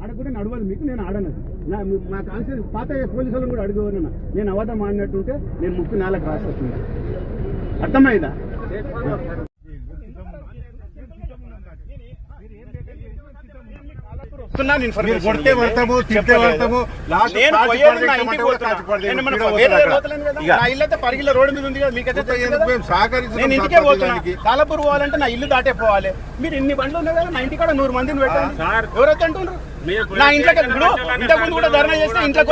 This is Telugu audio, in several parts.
అడగకుండా నడవాలి మీకు, నేను ఆడనది. మా కాన్స్టిట్యూషన్ పాత పోలీసు వాళ్ళని కూడా అడుగుతున్నా, నేను అబద్ధం ఆడినట్టుంటే నేను ముక్కు నేలకు రాస్తుంది. అర్థమైందా? కొడితే పడతాము, తిట్టే పడతాము. పరిగిల రోడ్డు మీద ఉంది కదా, మీకైతే నేను ఇంటికే పోతున్నా. కాలపూర్ పోవాలంటే నా ఇల్లు దాటే పోవాలి. మీరు ఇన్ని బండ్లు ఉన్నాయి కదా, నా ఇంటికాడ 100 మందిని పెట్టండి. ఎవరైతే అంటున్నారు నా ఇంట్లోకి. ఇప్పుడు ఇంతకుముందు కూడా ధర్నా చేస్తే ఇంట్లోకి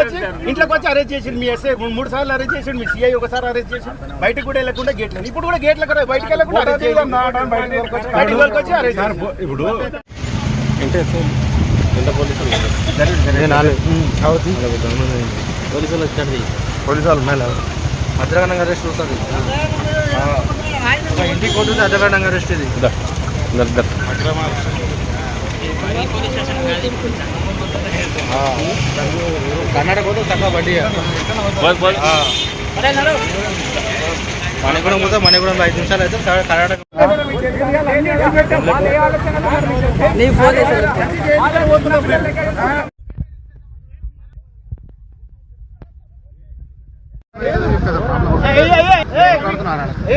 వచ్చి అరెస్ట్ చేసిండు. మీ ఎస్ఐ 3 సార్లు అరెస్ట్ చేసిండు, మీ సిఐ ఒకసారి అరెస్ట్ చేసిండు. బయటకు కూడా వెళ్ళకుండా గేట్లు, ఇప్పుడు కూడా గేట్ల బయటకు వెళ్ళకుండా అరెస్ట్ చేసి అరెస్ట్. ఇప్పుడు పోలీసు వాళ్ళు మేళ భద్రగణంగా అరెస్ట్ వస్తుంది. ఇంటికి పోతుంది అర్ధగంటంగా అరెస్ట్. ఇది కర్ణాటక పోతే తక్కువ బడ్డీ. మణిగూడెం పోతే మణిగూడెంలో 5 నిమిషాలు అయితే కర్ణాటక.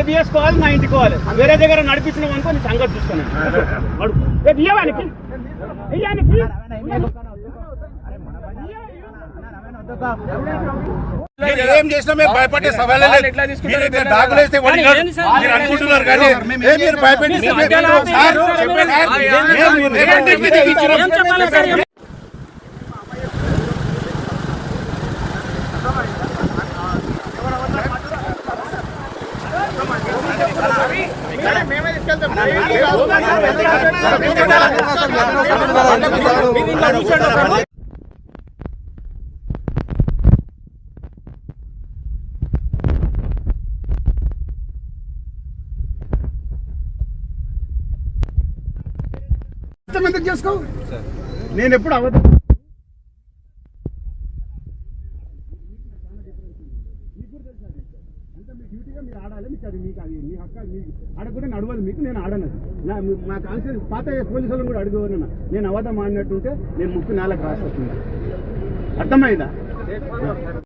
తీసుకోవాలి, నా ఇంటికి పోవాలి. వేరే దగ్గర నడిపించడం అనుకో నీ సంగతి చూసుకున్నాను. ఏం చేసినా మేము భయపడే సవాల్ డాకులు వేస్తే మీరు అనుకుంటున్నారు కానీ మీరు భయపెట్టి మేమే తీసుకెళ్తాం. ఎందుకు చేసుకో, నేను ఎప్పుడు అవ్వదు. మీరు ఆడాలి, మీకు అది మీకు అది మీ హక్కు. మీకు అడగకుండా నడవాలి మీకు, నేను ఆడనది. మా కాన్స్టిట్యూషన్ పాత పోలీసు వాళ్ళని కూడా అడుగుతున్నా, నేను అబద్ధం ఆడినట్టుంటే నేను ముక్కు నేలకు రాస్తుంది. అర్థమైందా?